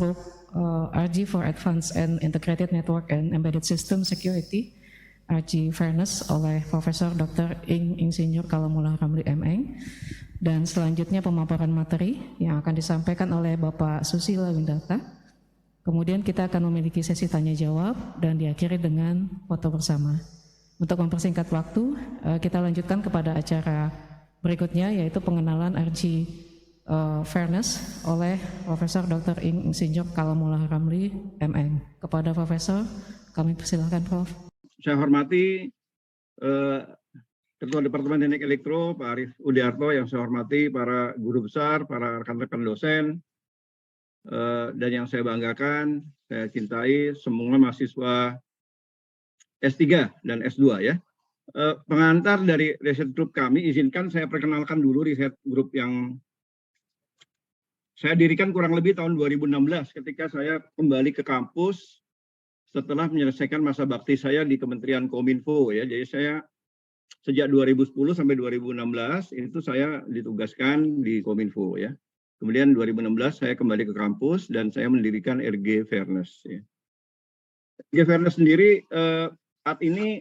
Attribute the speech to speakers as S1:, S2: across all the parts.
S1: Group, RG for Advanced and Integrated Network and Embedded System Security, RG Fairness oleh Profesor Dr. Insinyur Kalamullah Ramli M.Eng. Dan selanjutnya pemaparan materi yang akan disampaikan oleh Bapak Susila Windata. Kemudian kita akan memiliki sesi tanya jawab dan diakhiri dengan foto bersama. Untuk mempersingkat waktu, kita lanjutkan kepada acara berikutnya, yaitu pengenalan RG Fairness oleh Profesor Dr. Insinyur Kalamullah Ramli M.Eng. Kepada Profesor, kami persilahkan, Prof.
S2: Saya hormati Ketua Departemen Teknik Elektro, Pak Arief Udiarto, yang saya hormati para guru besar, para rekan-rekan dosen, dan yang saya banggakan, saya cintai semua mahasiswa S3 dan S2 ya. Pengantar dari riset grup kami, izinkan saya perkenalkan dulu riset grup yang saya dirikan kurang lebih tahun 2016 ketika saya kembali ke kampus setelah menyelesaikan masa bakti saya di Kementerian Kominfo ya. Jadi saya sejak 2010 sampai 2016 itu saya ditugaskan di Kominfo ya. Kemudian 2016 saya kembali ke kampus dan saya mendirikan RG Fairness ya. RG Fairness sendiri saat ini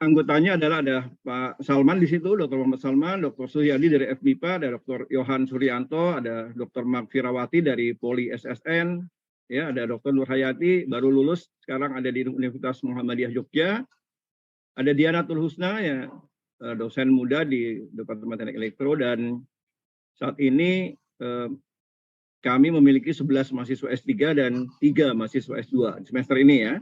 S2: anggotanya adalah ada Pak Salman di situ, Dr. Muhammad Salman, Dr. Suryadi dari FMIPA, ada Dr. Yohan Suryanto, ada Dr. Mark Firawati dari Poli SSN, ya, ada Dr. Nur Hayati baru lulus sekarang ada di Universitas Muhammadiyah Jogja, ada Dianatul Husna ya, dosen muda di Departemen Teknik Elektro, dan saat ini kami memiliki 11 mahasiswa S3 dan 3 mahasiswa S2 semester ini ya.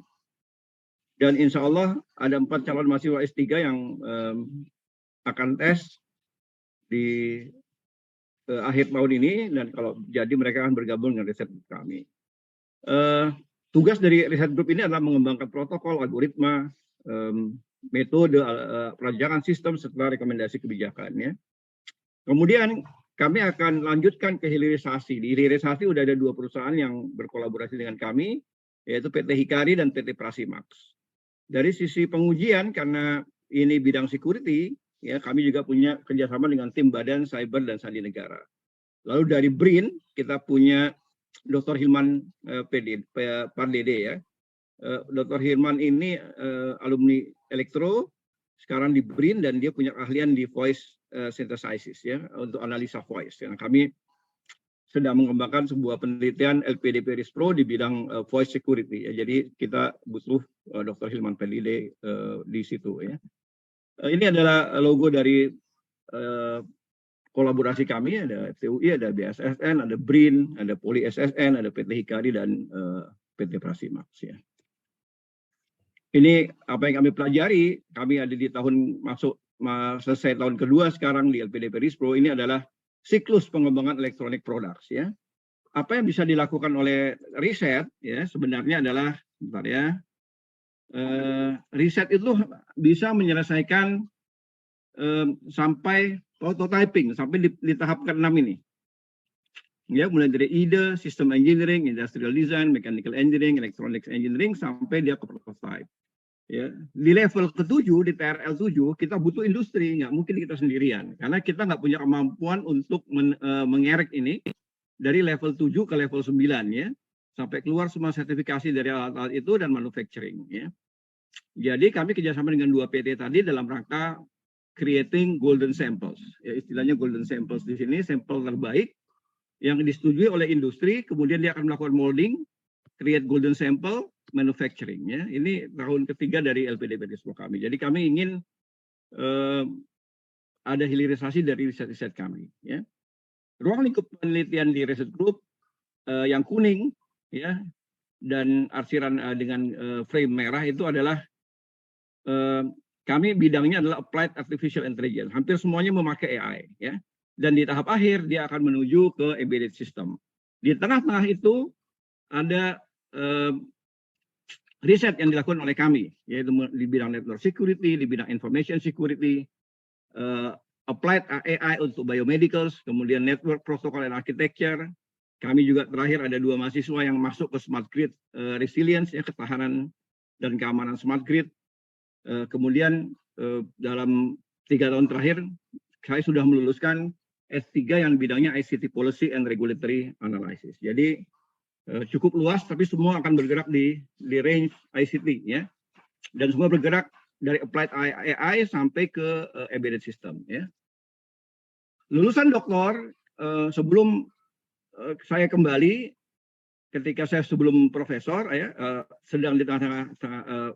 S2: Dan insya Allah ada 4 calon mahasiswa S3 yang akan tes di akhir tahun ini, dan kalau jadi mereka akan bergabung dengan riset group kami. Tugas dari riset group ini adalah mengembangkan protokol, algoritma, metode, perancangan sistem, serta rekomendasi kebijakan. Ya. Kemudian kami akan lanjutkan ke hilirisasi. Di hilirisasi sudah ada 2 perusahaan yang berkolaborasi dengan kami, yaitu PT Hikari dan PT Prasimax. Dari sisi pengujian, karena ini bidang security, ya kami juga punya kerjasama dengan tim Badan Cyber dan Sandi Negara. Lalu dari BRIN kita punya Dr. Hilman Pardede ya. Dr. Hilman ini alumni elektro, sekarang di BRIN, dan dia punya keahlian di voice synthesis ya, untuk analisa voice. Ya. Kami sedang mengembangkan sebuah penelitian LPDP Rispro di bidang voice security. Ya. Jadi kita butuh Dr. Hilman Pardede di situ. Ya. Ini adalah logo dari kolaborasi kami, ada FTUI, ada BSSN, ada BRIN, ada Poli SSN, ada PT Hikari, dan PT Prasimax. Ya. Ini apa yang kami pelajari, kami ada di tahun selesai tahun kedua sekarang di LPDP Rispro, ini adalah siklus pengembangan electronic products ya. Apa yang bisa dilakukan oleh riset ya sebenarnya adalah riset itu bisa menyelesaikan sampai prototyping sampai di tahap ke-6 ini. Ya, mulai dari ide, system engineering, industrial design, mechanical engineering, electronics engineering sampai dia ke prototype. Ya, di level ke-7 di TRL 7 kita butuh industri, nggak mungkin kita sendirian karena kita nggak punya kemampuan untuk mengerek ini dari level 7 ke level 9 ya, sampai keluar semua sertifikasi dari alat-alat itu dan manufacturing ya. Jadi kami kerjasama dengan 2 PT tadi dalam rangka creating golden samples ya, istilahnya golden samples di sini sampel terbaik yang disetujui oleh industri, kemudian dia akan melakukan molding, create golden sample, manufacturing ya. Ini tahun ketiga dari LPDP Rispro kami. Jadi kami ingin ada hilirisasi dari riset-riset kami ya. Ruang lingkup penelitian di riset group yang kuning ya dan arsiran dengan frame merah itu adalah kami bidangnya adalah applied artificial intelligence. Hampir semuanya memakai AI ya. Dan di tahap akhir dia akan menuju ke embedded system. Di tengah-tengah itu ada riset yang dilakukan oleh kami, yaitu di bidang network security, di bidang information security, applied AI untuk biomedicals, kemudian network protocol and architecture. Kami juga terakhir ada 2 mahasiswa yang masuk ke smart grid resilience, ya, ketahanan dan keamanan smart grid. Kemudian dalam 3 tahun terakhir, saya sudah meluluskan S3 yang bidangnya ICT Policy and Regulatory Analysis. Jadi cukup luas, tapi semua akan bergerak di range ICT ya, dan semua bergerak dari applied AI sampai ke embedded system ya. Lulusan doktor sebelum saya kembali, ketika saya sebelum profesor ya, sedang di tengah-tengah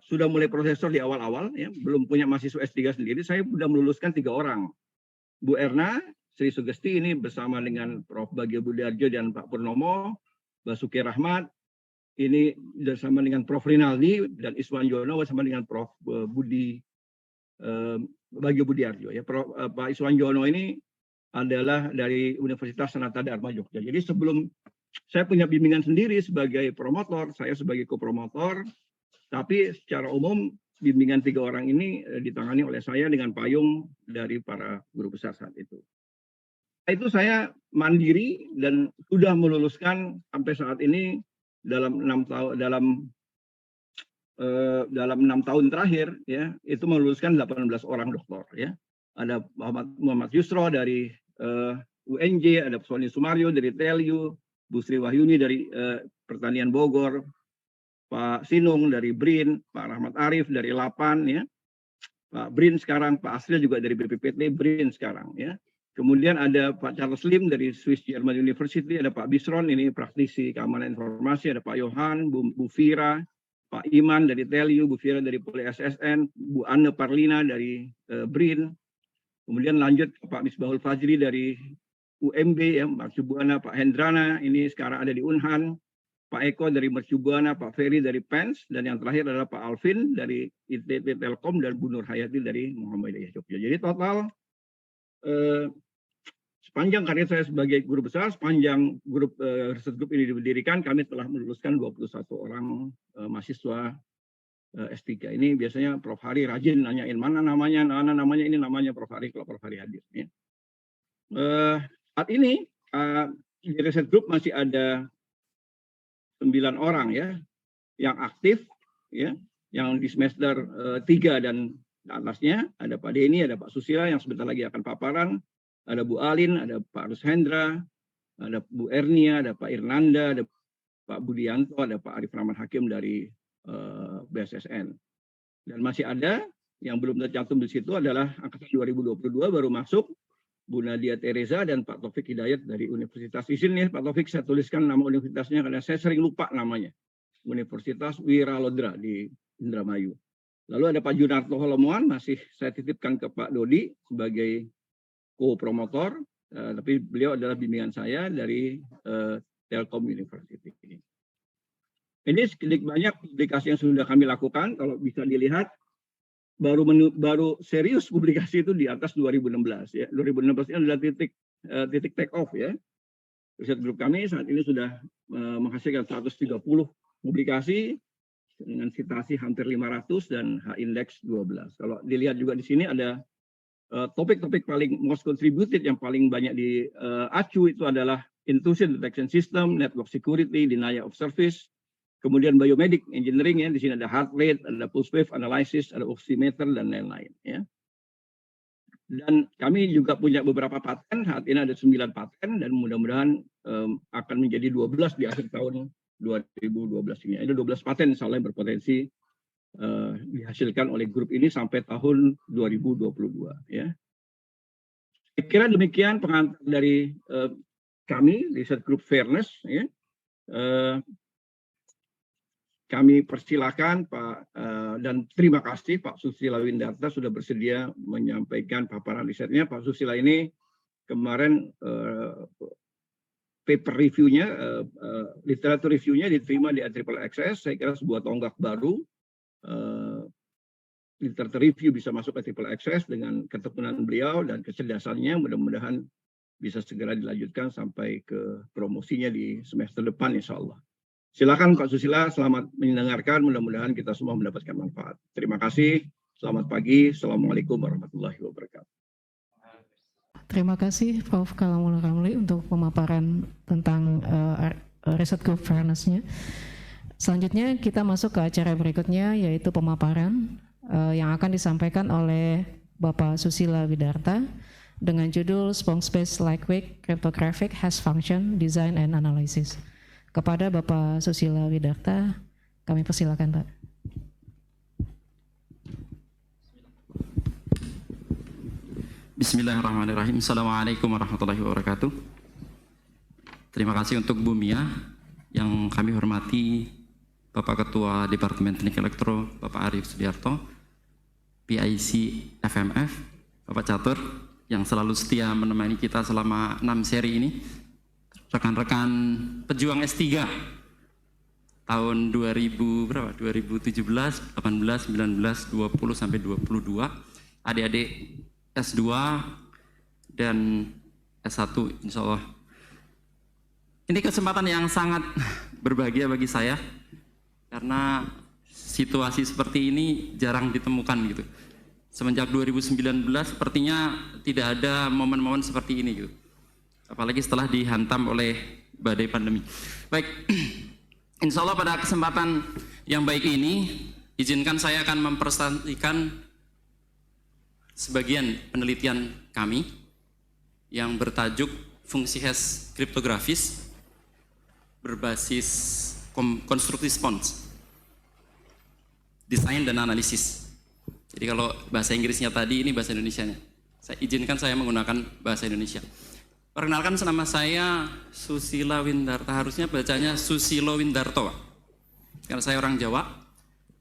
S2: sudah mulai profesor di awal-awal ya, belum punya mahasiswa S3 sendiri, saya sudah meluluskan 3 orang. Bu Erna Sri Sugesti ini bersama dengan Prof. Bagio Budiarjo dan Pak Purnomo, Basuki Rahmat, ini bersama dengan Prof. Rinaldi dan Iswan Jono bersama dengan Prof. Bagio Budiarjo. Ya, Pak Iswan Jono ini adalah dari Universitas Sanata Dharma Jogja. Jadi sebelum saya punya bimbingan sendiri sebagai promotor, saya sebagai kopromotor, tapi secara umum bimbingan 3 orang ini ditangani oleh saya dengan payung dari para guru besar saat itu. Itu saya mandiri dan sudah meluluskan sampai saat ini dalam 6 tahun dalam 6 tahun terakhir ya, itu meluluskan 18 orang doktor ya. Ada Muhammad Yusro dari UNJ, ada Sony Sumario dari TLU, Bu Sri Wahyuni dari Pertanian Bogor, Pak Sinung dari BRIN, Pak Rahmat Arif dari Lapan ya, Pak BRIN sekarang, Pak Asril juga dari BPPT BRIN sekarang ya. Kemudian ada Pak Charles Lim dari Swiss German University, ada Pak Bisron, ini praktisi keamanan informasi, ada Pak Yohan, Bu Fira, Pak Iman dari TLU, Bu Fira dari Poli SSN, Bu Anne Parlina dari BRIN. Kemudian lanjut ke Pak Misbahul Fajri dari UMB, ya, Mercubuana, Pak Hendrana, ini sekarang ada di Unhan, Pak Eko dari Mercubuana, Pak Ferry dari PENS, dan yang terakhir adalah Pak Alvin dari ITT Telkom, dan Bu Nur Hayati dari Muhammadiyah Jogja. Jadi total sepanjang karir saya sebagai guru besar, sepanjang grup riset grup ini didirikan, kami telah meluluskan 21 orang mahasiswa S3. Ini biasanya Prof. Hari rajin nanyain mana namanya, ini namanya Prof. Hari kalau Prof. Hari hadir. Ya. Saat ini di riset grup masih ada 9 orang ya yang aktif, ya, yang di semester 3 dan atasnya. Ada Pak Denny, ada Pak Susila yang sebentar lagi akan paparan, ada Bu Alin, ada Pak Rus Hendra, ada Bu Ernia, ada Pak Irnanda, ada Pak Budianto, ada Pak Arif Rahman Hakim dari BSSN. Dan masih ada yang belum tercantum di situ adalah angkatan 2022 baru masuk Bu Nadia Teresa dan Pak Taufik Hidayat dari Universitas. Di sini Pak Taufik saya tuliskan nama universitasnya karena saya sering lupa namanya. Universitas Wiralodra di Indramayu. Lalu ada Pak Junarto Holomoan, masih saya titipkan ke Pak Dodi sebagai co-promotor, tapi beliau adalah bimbingan saya dari Telkom University. Ini sedikit banyak publikasi yang sudah kami lakukan. Kalau bisa dilihat, baru serius publikasi itu di atas 2016. Ya. 2016 ini adalah titik take off ya. Riset grup kami saat ini sudah menghasilkan 130 publikasi dengan citasi hampir 500 dan H-index 12. Kalau dilihat juga di sini ada topik-topik paling most contributed yang paling banyak di ACU itu adalah intrusion detection system, network security, denial of service, kemudian biomedic engineering ya, di sini ada heart rate, ada pulse wave analysis, ada oximeter dan lain-lain ya. Dan kami juga punya beberapa paten, saat ini ada 9 paten dan mudah-mudahan akan menjadi 12 di akhir tahun 2012 ini. Ada 12 paten insya Allah yang berpotensi dihasilkan oleh grup ini sampai tahun 2022 ya. Saya kira demikian pengantar dari kami riset grup Fairness ya. Kami persilakan Pak dan terima kasih Pak Susila Windarta sudah bersedia menyampaikan paparan risetnya. Pak Susila ini kemarin paper reviewnya, literatur reviewnya diterima di IIXS. Saya kira sebuah tonggak baru. Literatur review bisa masuk ke IIXS dengan ketekunan beliau dan kecerdasannya. Mudah-mudahan bisa segera dilanjutkan sampai ke promosinya di semester depan insya Allah. Silakan Pak Susila, selamat mendengarkan. Mudah-mudahan kita semua mendapatkan manfaat. Terima kasih. Selamat pagi. Assalamualaikum warahmatullahi wabarakatuh.
S1: Terima kasih Prof. Kalamul Ramli untuk pemaparan tentang riset group fairness-nya. Selanjutnya kita masuk ke acara berikutnya yaitu pemaparan yang akan disampaikan oleh Bapak Susila Widarta dengan judul Sponge-Based Lightweight Cryptographic Hash Function Design and Analysis. Kepada Bapak Susilo Widarta, kami persilakan, Pak.
S3: Bismillahirrahmanirrahim. Assalamualaikum warahmatullahi wabarakatuh. Terima kasih untuk Bu Mia, yang kami hormati Bapak Ketua Departemen Teknik Elektro, Bapak Arief Sudiarto, PIC FMF, Bapak Catur, yang selalu setia menemani kita selama 6 seri ini, rekan-rekan pejuang S3 tahun 2000 berapa? 2017, 18, 19, 20 sampai 22, adik-adik S2 dan S1 insya Allah. Ini kesempatan yang sangat berbahagia bagi saya karena situasi seperti ini jarang ditemukan gitu. Semenjak 2019 sepertinya tidak ada momen-momen seperti ini gitu. Apalagi setelah dihantam oleh badai pandemi. Baik, insya Allah pada kesempatan yang baik ini izinkan saya akan mempresentasikan sebagian penelitian kami yang bertajuk fungsi hash kriptografis berbasis constructive sponge, desain dan analisis. Jadi kalau bahasa Inggrisnya tadi, ini bahasa Indonesianya. Saya izinkan saya menggunakan bahasa Indonesia. Perkenalkan, nama saya Susilo Windarta, harusnya bacanya Susilo Windarto, karena saya orang Jawa.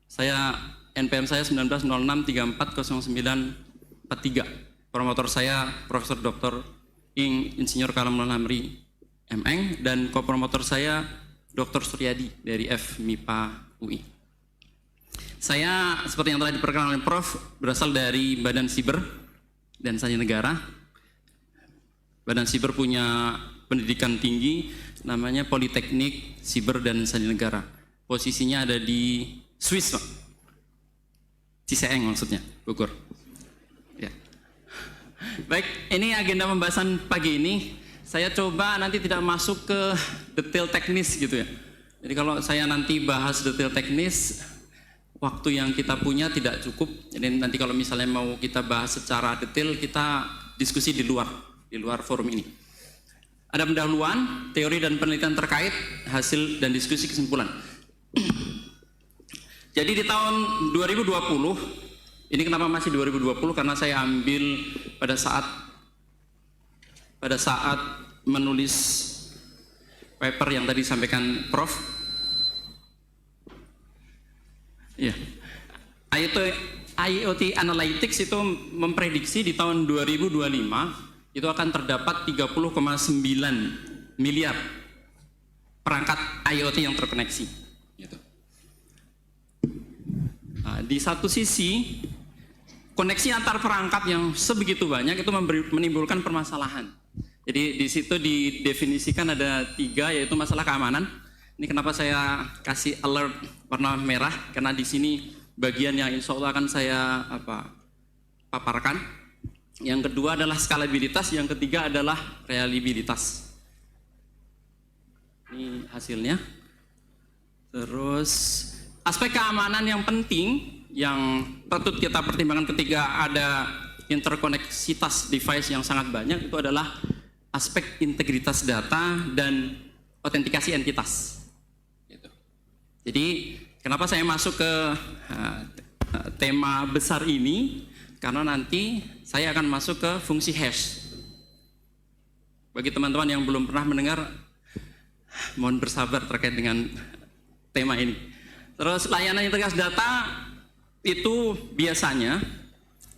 S3: Saya NPM saya 1906340943. Promotor saya Profesor Dr. Ing Insinyur Kalamullah Ramli MN, dan kopromotor saya Dr. Suryadi dari FMIPA UI. Saya seperti yang telah diperkenalkan oleh Prof, berasal dari Badan Siber dan Sandi Negara. Badan Siber punya pendidikan tinggi, namanya Politeknik Siber dan Sandi Negara. Posisinya ada di Swiss, Pak. Ciseeng maksudnya, Bogor. Ya. Baik, ini agenda pembahasan pagi ini. Saya coba nanti tidak masuk ke detail teknis gitu ya. Jadi kalau saya nanti bahas detail teknis, waktu yang kita punya tidak cukup. Jadi nanti kalau misalnya mau kita bahas secara detail, kita diskusi di luar forum ini. Ada pendahuluan, teori dan penelitian terkait, hasil dan diskusi kesimpulan. Jadi di tahun 2020, ini kenapa masih 2020? Karena saya ambil pada saat menulis paper yang tadi disampaikan Prof. Ya. IoT Analytics itu memprediksi di tahun 2025 itu akan terdapat 30,9 miliar perangkat IoT yang terkoneksi. Gitu. Nah, di satu sisi, koneksi antar perangkat yang sebegitu banyak itu menimbulkan permasalahan. Jadi di situ didefinisikan ada 3, yaitu masalah keamanan. Ini kenapa saya kasih alert warna merah, karena di sini bagian yang insya Allah akan saya paparkan. Yang kedua adalah skalabilitas, yang ketiga adalah reliabilitas. Ini hasilnya. Terus aspek keamanan yang penting yang patut kita pertimbangkan ketika ada interkoneksitas device yang sangat banyak itu adalah aspek integritas data dan autentikasi entitas. Gitu. Jadi kenapa saya masuk ke tema besar ini? Karena nanti saya akan masuk ke fungsi hash. Bagi teman-teman yang belum pernah mendengar, mohon bersabar terkait dengan tema ini. Terus layanan integritas data itu biasanya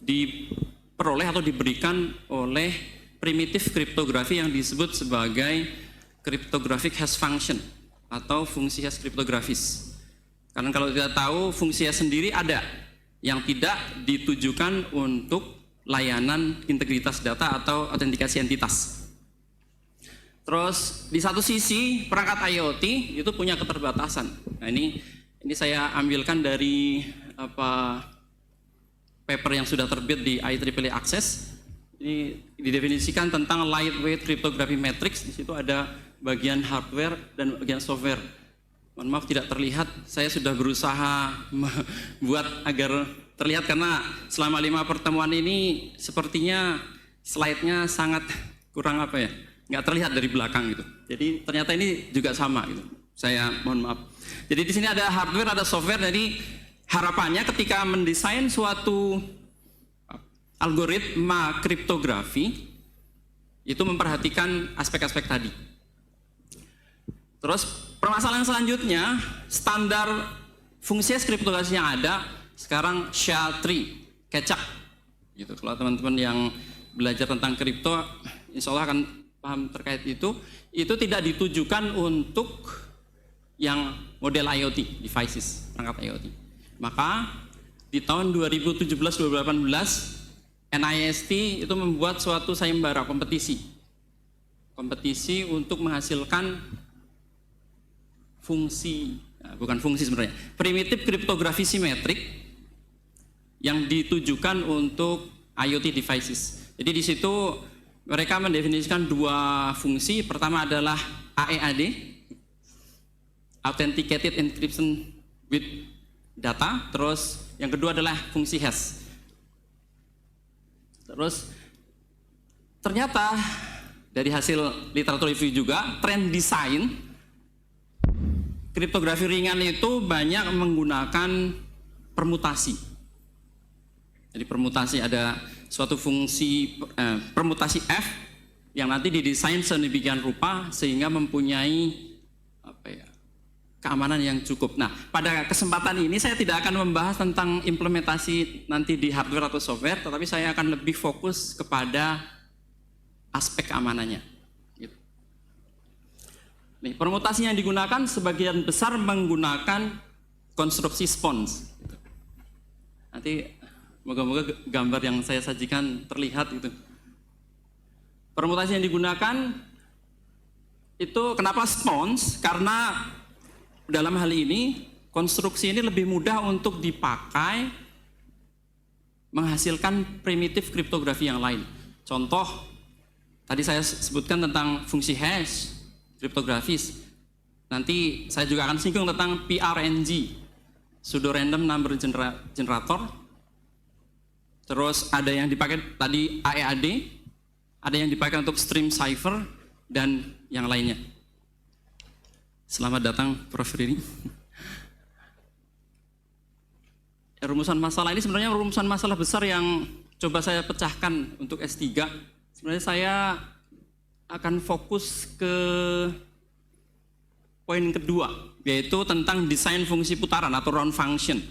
S3: diperoleh atau diberikan oleh primitif kriptografi yang disebut sebagai cryptographic hash function atau fungsi hash kriptografis. Karena kalau kita tahu fungsi hash sendiri ada yang tidak ditujukan untuk layanan integritas data atau autentikasi entitas. Terus di satu sisi perangkat IoT itu punya keterbatasan. Nah ini saya ambilkan dari paper yang sudah terbit di IEEE Access. Ini didefinisikan tentang lightweight cryptography matrix. Di situ ada bagian hardware dan bagian software. Mohon maaf tidak terlihat, saya sudah berusaha membuat agar terlihat karena selama 5 pertemuan ini sepertinya slide-nya sangat kurang apa ya, nggak terlihat dari belakang gitu. Jadi ternyata ini juga sama gitu. Saya mohon maaf. Jadi di sini ada hardware, ada software. Jadi harapannya ketika mendesain suatu algoritma kriptografi itu memperhatikan aspek-aspek tadi. Terus permasalahan selanjutnya, standar fungsi kriptografi yang ada sekarang SHA-3, kecak. Gitu. Kalau teman-teman yang belajar tentang kripto, insya Allah akan paham terkait itu tidak ditujukan untuk yang model IoT, devices, perangkat IoT. Maka di tahun 2017-2018, NIST itu membuat suatu sayembara kompetisi untuk menghasilkan fungsi, bukan fungsi sebenarnya, primitif kriptografi simetrik yang ditujukan untuk IoT devices. Jadi di situ mereka mendefinisikan dua fungsi. Pertama adalah AEAD, Authenticated Encryption with Data. Terus yang kedua adalah fungsi hash. Terus ternyata dari hasil literatur review juga, tren desain kriptografi ringan itu banyak menggunakan permutasi. Jadi permutasi, ada suatu fungsi permutasi F yang nanti didesain sedemikian rupa sehingga mempunyai keamanan yang cukup. Nah, pada kesempatan ini saya tidak akan membahas tentang implementasi nanti di hardware atau software, tetapi saya akan lebih fokus kepada aspek keamanannya. Gitu. Nih, permutasi yang digunakan sebagian besar menggunakan konstruksi spons. Gitu. Nanti moga-moga gambar yang saya sajikan terlihat itu. Permutasi yang digunakan itu kenapa spons? Karena dalam hal ini konstruksi ini lebih mudah untuk dipakai menghasilkan primitif kriptografi yang lain. Contoh, tadi saya sebutkan tentang fungsi hash kriptografis. Nanti saya juga akan singgung tentang PRNG, pseudo random number generator. Terus ada yang dipakai tadi AEAD, ada yang dipakai untuk stream cipher dan yang lainnya. Selamat datang Prof. Riri. Rumusan masalah ini sebenarnya rumusan masalah besar yang coba saya pecahkan untuk S3. Sebenarnya saya akan fokus ke poin kedua, yaitu tentang desain fungsi putaran atau round function.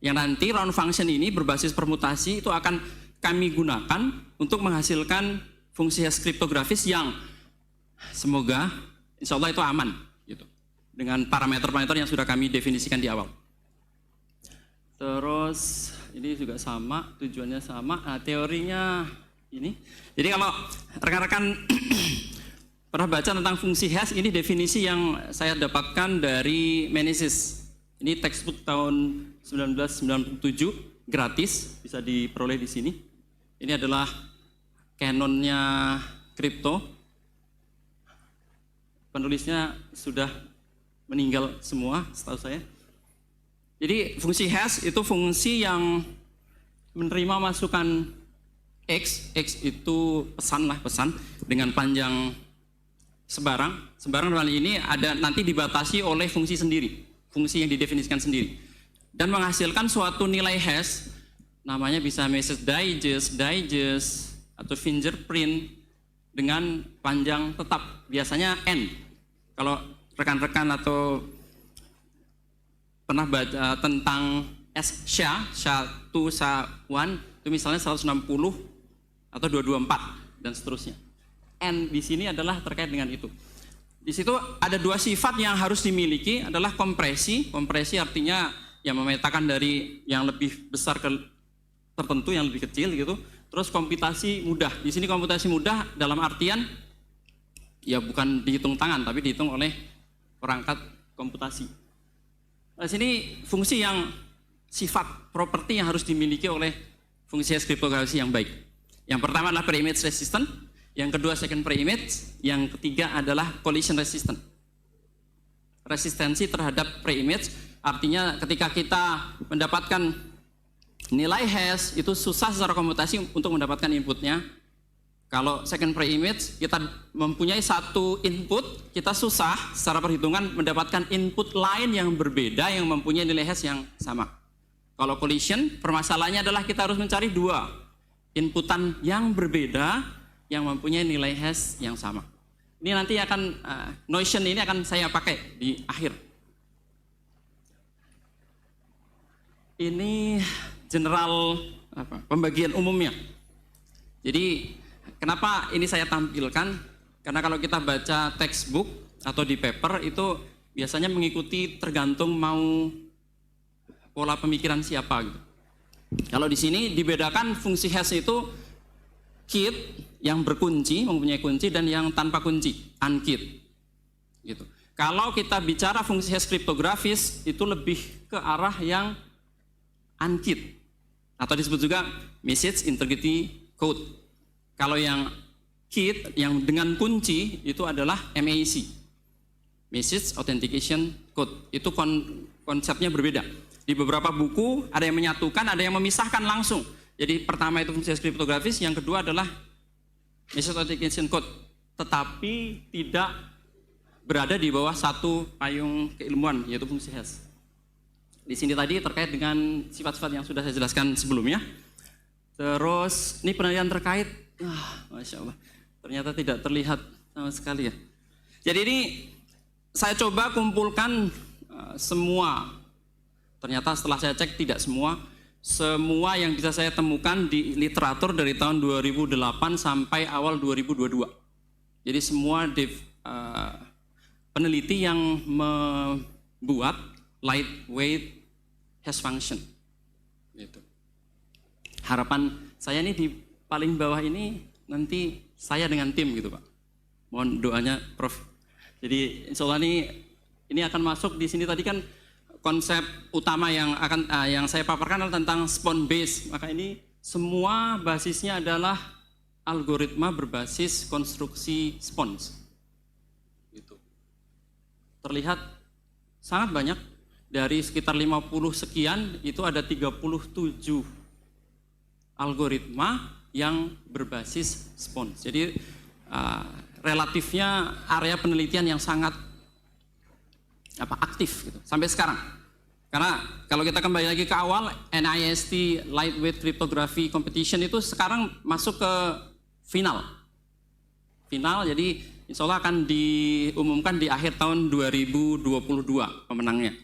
S3: Yang nanti round function ini berbasis permutasi itu akan kami gunakan untuk menghasilkan fungsi hash kriptografis yang semoga insya Allah itu aman. Gitu. Dengan parameter-parameter yang sudah kami definisikan di awal. Terus ini juga sama, tujuannya sama. Nah, teorinya ini. Jadi kalau rekan-rekan pernah baca tentang fungsi hash, ini definisi yang saya dapatkan dari Meneses. Ini textbook tahun 1997, gratis, bisa diperoleh di sini. Ini adalah canonnya kripto. Penulisnya sudah meninggal semua, setahu saya. Jadi fungsi hash itu fungsi yang menerima masukan X itu pesan dengan panjang sebarang. Sebarang dalam ini ada nanti dibatasi oleh fungsi sendiri, fungsi yang didefinisikan sendiri. Dan menghasilkan suatu nilai hash, namanya bisa message digest, atau fingerprint, dengan panjang tetap, biasanya N. Kalau rekan-rekan atau pernah baca tentang SHA-1, SHA-1, itu misalnya 160 atau 224 dan seterusnya. N di sini adalah terkait dengan itu. Di situ ada dua sifat yang harus dimiliki, adalah kompresi. Kompresi artinya yang memetakan dari yang lebih besar ke tertentu yang lebih kecil gitu. Terus komputasi mudah. Di sini komputasi mudah dalam artian ya bukan dihitung tangan tapi dihitung oleh perangkat komputasi. Di sini fungsi yang sifat properti yang harus dimiliki oleh fungsi kriptografi yang baik. Yang pertama adalah pre-image resistant, yang kedua second pre-image, yang ketiga adalah collision resistant. Resistensi terhadap pre-image artinya ketika kita mendapatkan nilai hash itu susah secara komputasi untuk mendapatkan inputnya, Kalau second pre-image, kita mempunyai satu input, kita susah secara perhitungan mendapatkan input lain yang berbeda yang mempunyai nilai hash yang sama. Kalau collision, permasalahannya adalah kita harus mencari dua inputan yang berbeda yang mempunyai nilai hash yang sama. Ini nanti akan, Notion ini akan saya pakai di akhir. Ini general pembagian umumnya. Jadi kenapa ini saya tampilkan? Karena kalau kita baca textbook atau di paper itu biasanya mengikuti tergantung mau pola pemikiran siapa gitu. Kalau di sini dibedakan fungsi hash itu keyed yang berkunci, mempunyai kunci, dan yang tanpa kunci, unkeyed. Gitu. Kalau kita bicara fungsi hash kriptografis itu lebih ke arah yang unkeyed atau disebut juga message integrity code. Kalau yang keyed, yang dengan kunci, itu adalah MAC, Message Authentication Code. Itu konsepnya berbeda. Di beberapa buku ada yang menyatukan, ada yang memisahkan langsung. Jadi pertama itu fungsi kriptografis, yang kedua adalah Message Authentication Code. Tetapi tidak berada di bawah satu payung keilmuan, yaitu fungsi hash. Di sini tadi terkait dengan sifat-sifat yang sudah saya jelaskan sebelumnya. Terus ini penelitian terkait, Masya Allah, ternyata tidak terlihat sama sekali ya. Jadi ini saya coba kumpulkan semua, ternyata setelah saya cek tidak semua yang bisa saya temukan di literatur dari tahun 2008 sampai awal 2022. Jadi semua peneliti yang membuat lightweight hash function. Gitu. Harapan saya ini di paling bawah ini nanti saya dengan tim gitu Pak. Mohon doanya Prof. Jadi insya Allah ini akan masuk di sini tadi kan konsep utama yang saya paparkan adalah tentang spawn base. Maka ini semua basisnya adalah algoritma berbasis konstruksi spons. Gitu. Terlihat sangat banyak, dari sekitar 50 sekian itu ada 37 algoritma yang berbasis spons. Jadi relatifnya area penelitian yang sangat aktif gitu, sampai sekarang. Karena kalau kita kembali lagi ke awal, NIST Lightweight Cryptography Competition itu sekarang masuk ke final. Jadi insya Allah akan diumumkan di akhir tahun 2022 pemenangnya.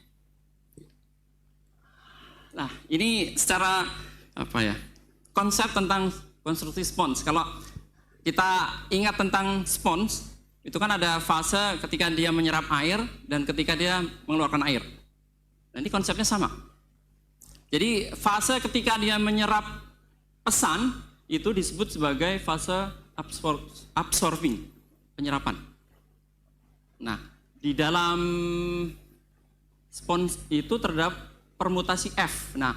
S3: Nah ini secara konsep tentang konstruksi spons. Kalau kita ingat tentang spons, itu kan ada fase ketika dia menyerap air dan ketika dia mengeluarkan air. Nah, ini konsepnya sama. Jadi fase ketika dia menyerap pesan itu disebut sebagai fase absorbing, penyerapan. Nah, di dalam spons itu terdapat permutasi F. Nah,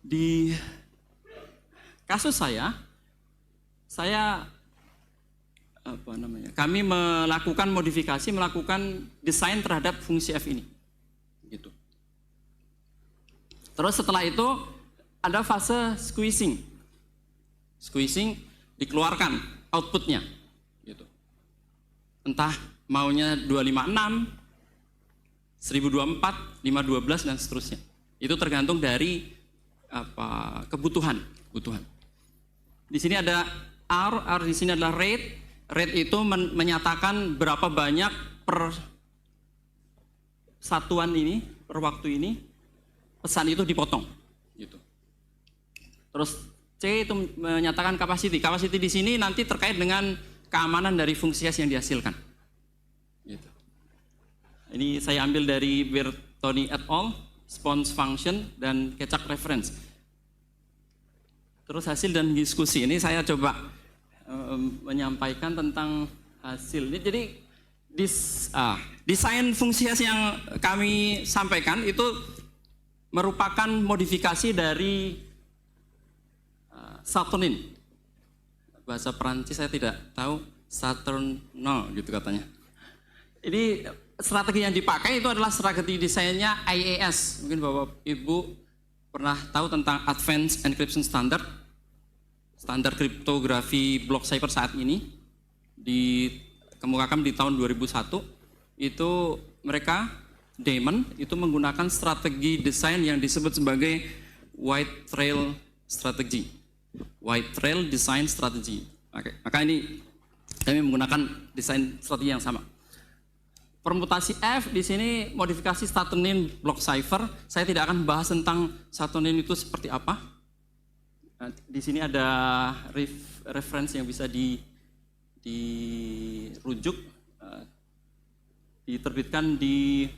S3: di kasus kami melakukan modifikasi, melakukan desain terhadap fungsi F ini. Gitu. Terus setelah itu ada fase squeezing. Squeezing dikeluarkan outputnya. Gitu. Entah maunya 256, 1024, 512 dan seterusnya. Itu tergantung dari kebutuhan. Di sini ada R di sini adalah rate. Rate itu menyatakan berapa banyak per satuan ini, per waktu ini, pesan itu dipotong. Gitu. Terus C itu menyatakan capacity. Capacity di sini nanti terkait dengan keamanan dari fungsi hash yang dihasilkan. Gitu. Ini saya ambil dari Bertoni et al, spons function dan Keccak reference. Terus hasil dan diskusi ini saya coba menyampaikan tentang hasil ini. Jadi desain fungsi hash yang kami sampaikan itu merupakan modifikasi dari Saturnin. Bahasa Perancis saya tidak tahu, Saturno gitu katanya. Ini strategi yang dipakai itu adalah strategi desainnya IAS. Mungkin Bapak Ibu pernah tahu tentang Advanced Encryption Standard. standar kriptografi block cipher saat ini dikemukakan di tahun 2001. Itu mereka Daemon itu menggunakan strategi desain yang disebut sebagai White Trail Strategy. White Trail Design Strategy. Maka ini kami menggunakan desain strategi yang sama. Permutasi F di sini modifikasi Saturnian block cipher. Saya tidak akan bahas tentang Saturnian itu seperti apa. Di sini ada referensi yang bisa dirujuk, diterbitkan di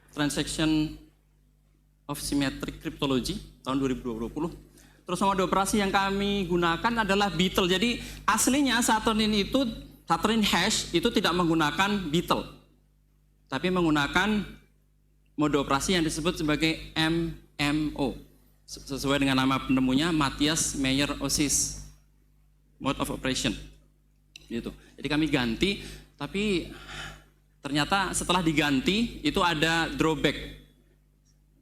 S3: Transaction of Symmetric Cryptology tahun 2020. Terus mode operasi yang kami gunakan adalah Beetle. Jadi aslinya Saturnian hash itu tidak menggunakan Beetle, tapi menggunakan mode operasi yang disebut sebagai MMO, sesuai dengan nama penemunya, Matthias Meyer Osis mode of operation. Gitu. Jadi kami ganti, tapi ternyata setelah diganti itu ada drawback.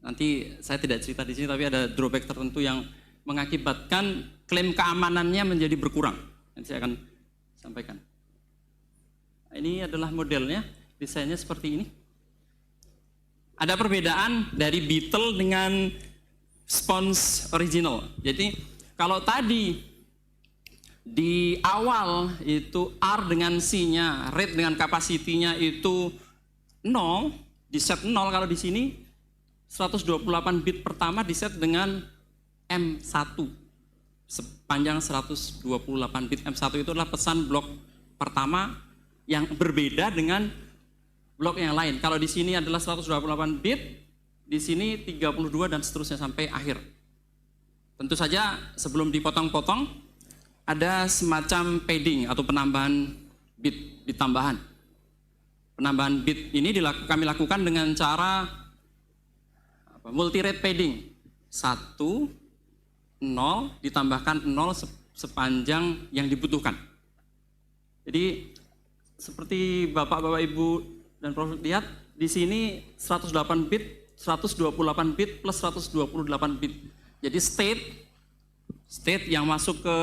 S3: Nanti saya tidak cerita di sini, tapi ada drawback tertentu yang mengakibatkan klaim keamanannya menjadi berkurang. Nanti saya akan sampaikan. Ini adalah modelnya, desainnya seperti ini. Ada perbedaan dari Beetle dengan Sponge original. Jadi kalau tadi di awal itu R dengan C-nya, rate dengan capacity-nya itu 0, di set 0. Kalau di sini 128 bit pertama di set dengan M1. Sepanjang 128 bit M1 itu adalah pesan blok pertama yang berbeda dengan blok yang lain. Kalau di sini adalah 128 bit, di sini 32 dan seterusnya sampai akhir. Tentu saja sebelum dipotong-potong ada semacam padding atau penambahan bit tambahan. Penambahan bit ini kami lakukan dengan cara multi-rate padding. 1, 0 ditambahkan 0 sepanjang yang dibutuhkan. Jadi seperti Bapak-bapak Ibu dan Prof lihat di sini 128 bit plus 128 bit. Jadi state yang masuk ke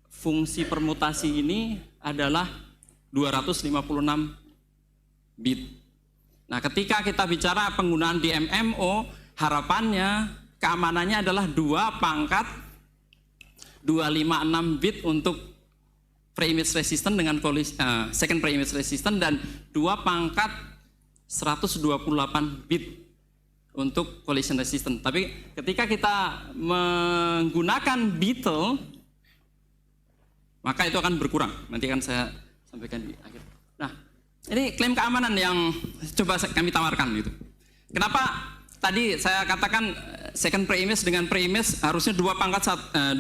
S3: fungsi permutasi ini adalah 256 bit. Nah, ketika kita bicara penggunaan di MMO, harapannya keamanannya adalah 2 pangkat 256 bit untuk pre-image resistant dengan second pre-image resistant, dan 2 pangkat 128 bit untuk collision resistant. Tapi ketika kita menggunakan Beetle, maka itu akan berkurang. Nanti akan saya sampaikan di akhir. Nah, ini klaim keamanan yang coba kami tawarkan gitu. Kenapa tadi saya katakan second pre-image dengan pre-image harusnya 2 pangkat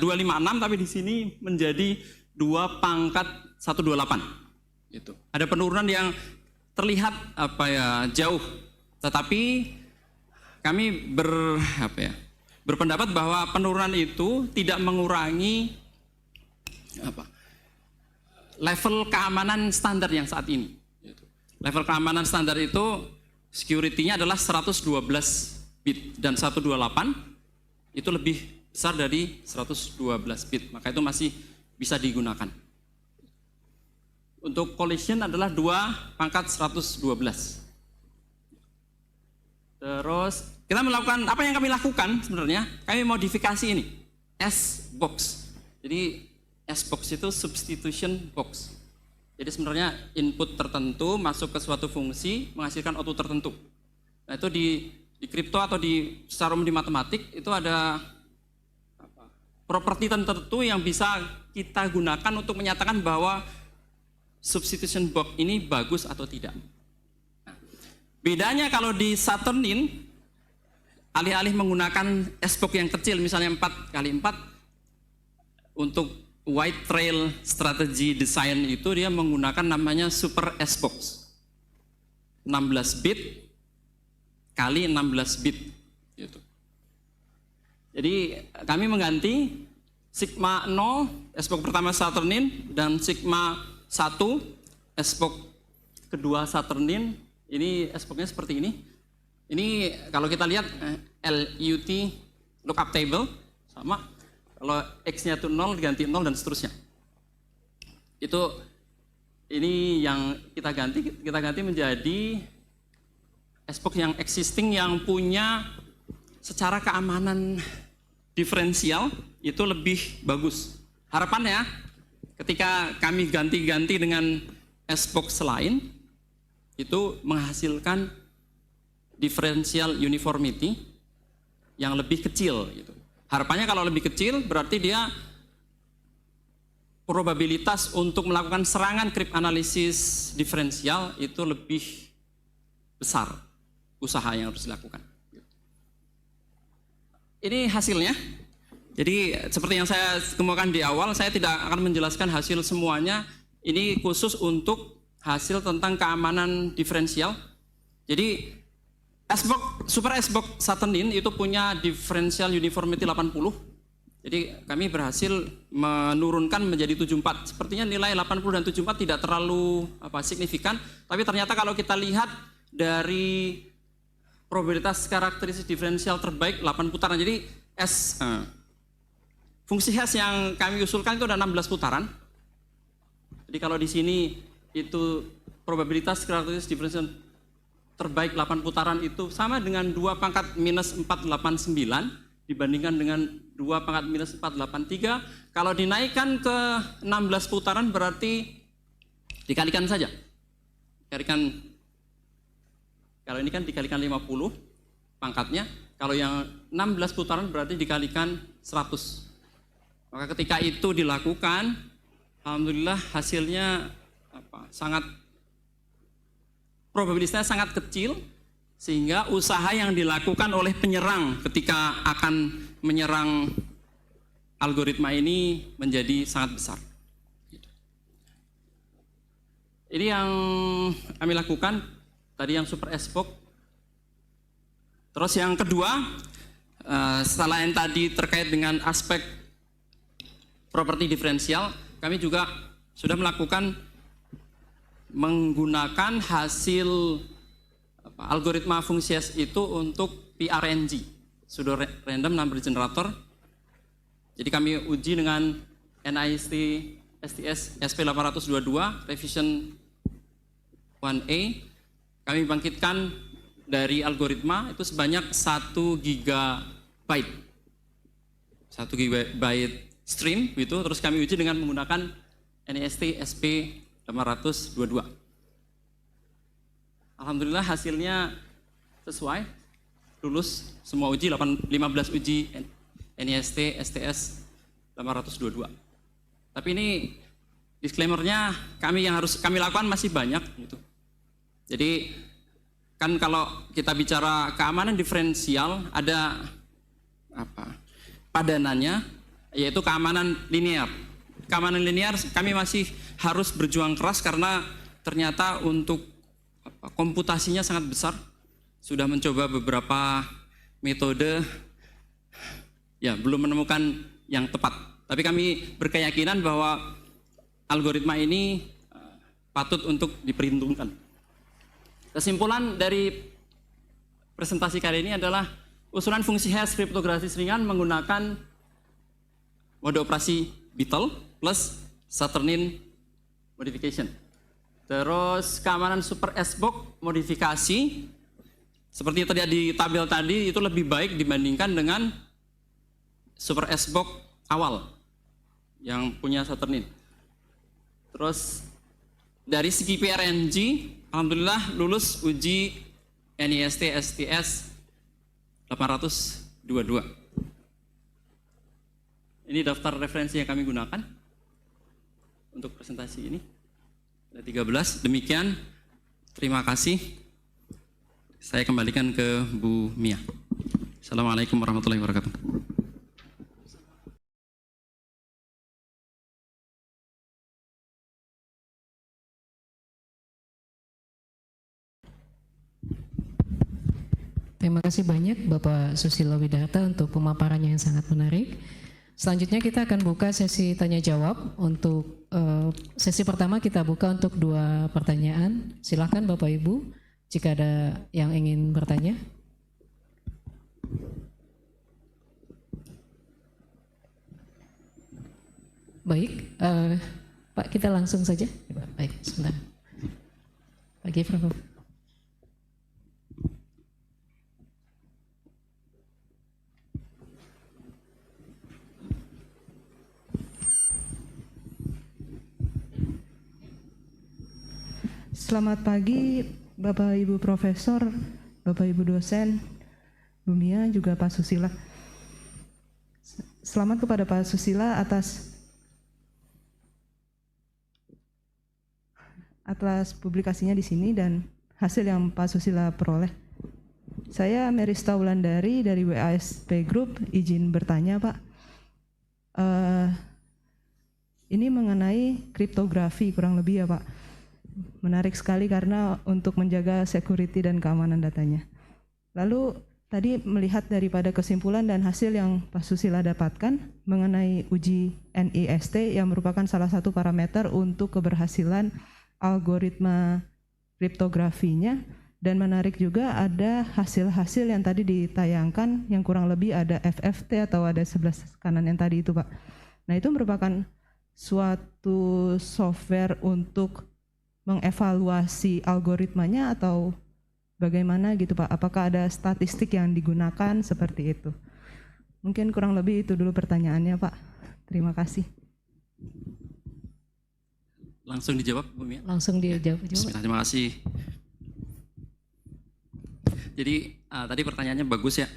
S3: 256, tapi di sini menjadi 2 pangkat 128. Gitu. Ada penurunan yang terlihat jauh, tetapi kami berpendapat bahwa penurunan itu tidak mengurangi level keamanan standar yang saat ini. Gitu. Level keamanan standar itu security-nya adalah 112 bit dan 128 itu lebih besar dari 112 bit, maka itu masih bisa digunakan. Untuk collision adalah 2 pangkat 112. Terus kita melakukan, apa yang kami lakukan sebenarnya? Kami modifikasi ini, S-box. Jadi S-box itu substitution box. Jadi sebenarnya input tertentu masuk ke suatu fungsi menghasilkan output tertentu. Nah itu di kripto atau secara umum di matematik itu ada properti tertentu yang bisa kita gunakan untuk menyatakan bahwa substitution box ini bagus atau tidak. Nah, bedanya kalau di Saturnian, alih-alih menggunakan S-box yang kecil, misalnya 4x4, untuk White Trail Strategy Design itu dia menggunakan namanya Super S-box. 16 bit kali 16 bit. Gitu. Jadi kami mengganti sigma 0 S-box pertama Saturnian dan sigma 1 S-box kedua Saturnian. Ini S-boxnya seperti ini. Ini kalau kita lihat LUT lookup table sama. Kalau X-nya itu 0 diganti 0 dan seterusnya. Ini yang kita ganti menjadi SBOX yang existing yang punya secara keamanan diferensial itu lebih bagus. Harapannya ketika kami ganti-ganti dengan SBOX lain itu menghasilkan differential uniformity yang lebih kecil gitu. Harapannya kalau lebih kecil berarti dia probabilitas untuk melakukan serangan cryptanalysis diferensial itu lebih besar usaha yang harus dilakukan. Ini hasilnya. Jadi seperti yang saya kemukakan di awal, saya tidak akan menjelaskan hasil semuanya. Ini khusus untuk hasil tentang keamanan diferensial. Jadi Super SBOX Saturnin itu punya differential uniformity 80. Jadi kami berhasil menurunkan menjadi 74. Sepertinya nilai 80 dan 74 tidak terlalu signifikan, tapi ternyata kalau kita lihat dari probabilitas karakteristik diferensial terbaik 8 putaran. Jadi fungsi hash yang kami usulkan itu ada 16 putaran. Jadi kalau di sini itu probabilitas karakteristik diferensial terbaik 8 putaran itu sama dengan 2 pangkat minus 489 dibandingkan dengan 2 pangkat minus 483. Kalau dinaikkan ke 16 putaran berarti dikalikan saja. Kalau ini kan dikalikan 50 pangkatnya. Kalau yang 16 putaran berarti dikalikan 100. Maka ketika itu dilakukan, alhamdulillah hasilnya probabilitasnya sangat kecil, sehingga usaha yang dilakukan oleh penyerang ketika akan menyerang algoritma ini menjadi sangat besar. Ini yang kami lakukan, tadi yang Super SBOX. Terus yang kedua, setelah yang tadi terkait dengan aspek properti diferensial, kami juga sudah melakukan menggunakan hasil algoritma fungsi hash itu untuk PRNG, pseudo random number generator. Jadi kami uji dengan NIST STS SP822 revision 1A. Kami bangkitkan dari algoritma itu sebanyak 1 gigabyte stream gitu. Terus kami uji dengan menggunakan NIST SP822. Alhamdulillah hasilnya sesuai, lulus semua uji, 15 uji NIST STS 822. Tapi ini disclaimer-nya yang harus kami lakukan masih banyak gitu. Jadi kan kalau kita bicara keamanan diferensial ada padanannya, yaitu keamanan linear. Keamanan linear kami masih harus berjuang keras karena ternyata untuk komputasinya sangat besar. Sudah mencoba beberapa metode, ya belum menemukan yang tepat. Tapi kami berkeyakinan bahwa algoritma ini patut untuk diperhitungkan. Kesimpulan dari presentasi kali ini adalah usulan fungsi hash kriptografis ringan menggunakan mode operasi Beetle plus Saturnin modification. Terus keamanan Super SBOX modifikasi seperti tadi di tabel tadi itu lebih baik dibandingkan dengan Super SBOX awal yang punya Saturnin. Terus dari segi PRNG, alhamdulillah lulus uji NIST STS 822. Ini daftar referensi yang kami gunakan untuk presentasi ini. Ada 13. Demikian. Terima kasih. Saya kembalikan ke Bu Mia. Assalamualaikum warahmatullahi wabarakatuh.
S1: Terima kasih banyak Bapak Susilo Widarta untuk pemaparannya yang sangat menarik. Selanjutnya kita akan buka sesi tanya jawab. Untuk sesi pertama kita buka untuk 2 pertanyaan. Silakan Bapak Ibu jika ada yang ingin bertanya. Baik, Pak, kita langsung saja. Baik, sebentar. Pak Gifraf.
S4: Selamat pagi Bapak Ibu Profesor, Bapak Ibu dosen, Bu Mia, juga Pak Susila. Selamat kepada Pak Susila atas publikasinya di sini dan hasil yang Pak Susila peroleh. Saya Merista Wulandari dari WASP Group, izin bertanya Pak. Ini mengenai kriptografi kurang lebih ya Pak. Menarik sekali karena untuk menjaga security dan keamanan datanya. Lalu tadi melihat daripada kesimpulan dan hasil yang Pak Susila dapatkan mengenai uji NIST yang merupakan salah satu parameter untuk keberhasilan algoritma kriptografinya, dan menarik juga ada hasil-hasil yang tadi ditayangkan yang kurang lebih ada FFT atau ada 11 kanan yang tadi itu Pak. Nah itu merupakan suatu software untuk mengevaluasi algoritmanya atau bagaimana gitu Pak? Apakah ada statistik yang digunakan seperti itu? Mungkin kurang lebih itu dulu pertanyaannya Pak. Terima kasih.
S3: Langsung dijawab, Bu Mia?
S1: Langsung dijawab.
S3: Bismillah, terima kasih. Jadi tadi pertanyaannya bagus ya.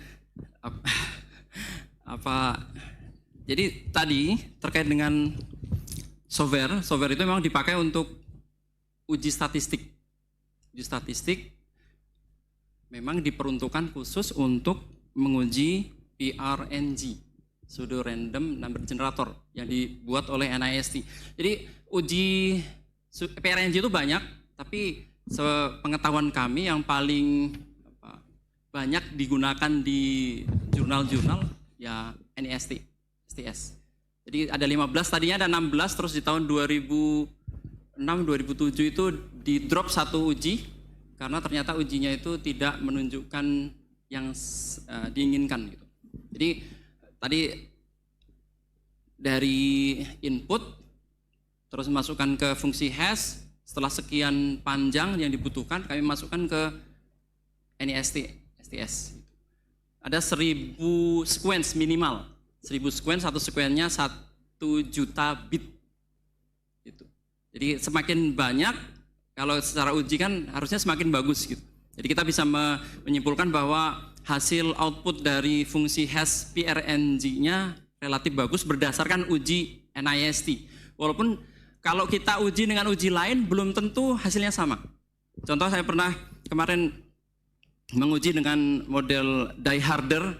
S3: Jadi tadi terkait dengan software itu memang dipakai untuk uji statistik. Uji statistik memang diperuntukkan khusus untuk menguji PRNG, pseudo random number generator, yang dibuat oleh NIST. Jadi uji PRNG itu banyak, tapi sepengetahuan kami yang paling banyak digunakan di jurnal-jurnal ya NIST, STS. Jadi ada 15, tadinya ada 16, terus di tahun 2006-2007 itu di drop satu uji karena ternyata ujinya itu tidak menunjukkan yang diinginkan gitu. Jadi tadi dari input terus masukkan ke fungsi hash, setelah sekian panjang yang dibutuhkan kami masukkan ke NIST, STS. Ada 1000 sequence minimal, 1000 sequence, satu sequence-nya 1 juta bit. Gitu. Jadi semakin banyak, kalau secara uji kan harusnya semakin bagus gitu. Jadi kita bisa menyimpulkan bahwa hasil output dari fungsi hash PRNG-nya relatif bagus berdasarkan uji NIST. Walaupun kalau kita uji dengan uji lain belum tentu hasilnya sama. Contoh saya pernah kemarin menguji dengan model Die Harder,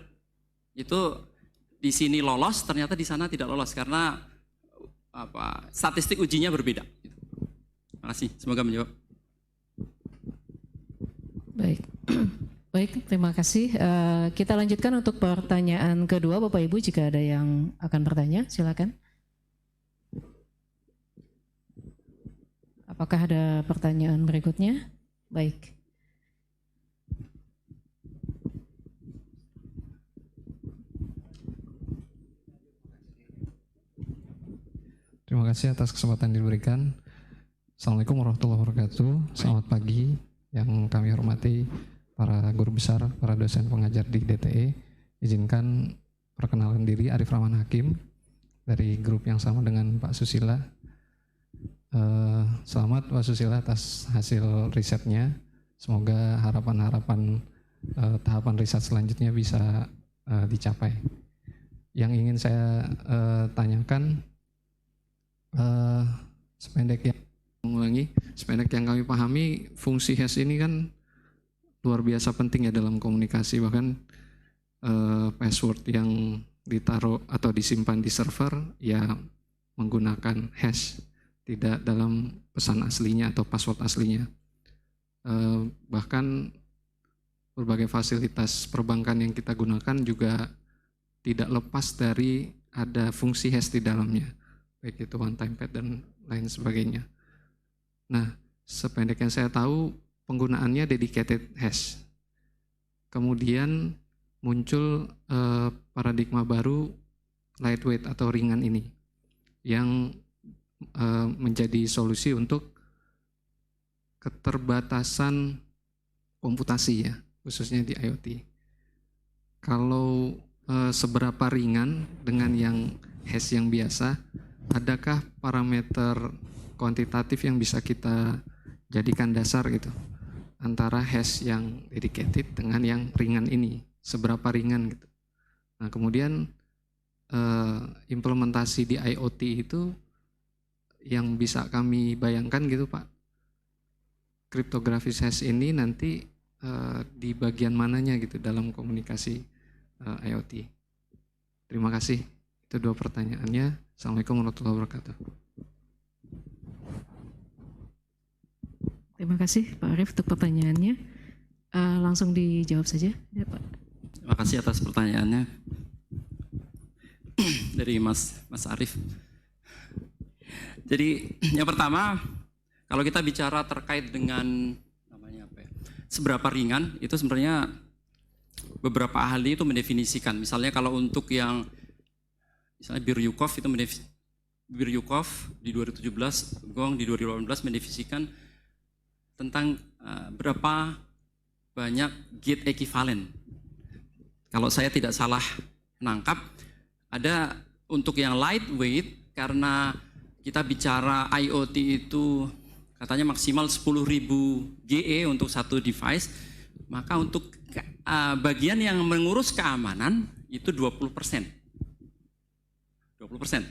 S3: itu di sini lolos, ternyata di sana tidak lolos karena statistik ujinya berbeda. Terima kasih, semoga menjawab.
S1: Baik, baik, terima kasih. Kita lanjutkan untuk pertanyaan kedua, Bapak Ibu jika ada yang akan bertanya, silakan. Apakah ada pertanyaan berikutnya? Baik.
S5: Terima kasih atas kesempatan diberikan. Assalamualaikum warahmatullahi wabarakatuh. Selamat pagi yang kami hormati para guru besar, para dosen pengajar di DTE. Izinkan perkenalan diri, Arif Rahman Hakim dari grup yang sama dengan Pak Susila. Selamat Pak Susila atas hasil risetnya. Semoga harapan-harapan tahapan riset selanjutnya bisa dicapai. Yang ingin saya tanyakan, sependek yang kami pahami, fungsi hash ini kan luar biasa penting ya dalam komunikasi. Bahkan password yang ditaruh atau disimpan di server ya menggunakan hash, tidak dalam pesan aslinya atau password aslinya. Bahkan berbagai fasilitas perbankan yang kita gunakan juga tidak lepas dari ada fungsi hash di dalamnya, baik itu one time pad dan lain sebagainya. Nah, sependek yang saya tahu penggunaannya dedicated hash. Kemudian muncul paradigma baru lightweight atau ringan ini. yang menjadi solusi untuk keterbatasan komputasi ya, khususnya di IoT. Kalau seberapa ringan dengan yang hash yang biasa, adakah parameter kuantitatif yang bisa kita jadikan dasar gitu antara hash yang dedicated dengan yang ringan ini, seberapa ringan gitu. Nah kemudian implementasi di IoT itu yang bisa kami bayangkan gitu Pak, kriptografi hash ini nanti di bagian mananya gitu dalam komunikasi IoT. Terima kasih. Itu 2 pertanyaannya. Assalamualaikum warahmatullahi wabarakatuh.
S1: Terima kasih Pak Arief untuk pertanyaannya. Langsung dijawab saja ya Pak.
S3: Terima kasih atas pertanyaannya dari Mas Arief. Jadi yang pertama, kalau kita bicara terkait dengan namanya apa ya, seberapa ringan, itu sebenarnya beberapa ahli itu mendefinisikan. Misalnya kalau untuk yang misalnya Biryukov itu Biryukov di 2017, Gong di 2018 mendefinisikan tentang berapa banyak gate ekivalen. Kalau saya tidak salah menangkap, ada untuk yang lightweight, karena kita bicara IoT itu katanya maksimal 10.000 GE untuk satu device, maka untuk bagian yang mengurus keamanan itu 20%. 20%.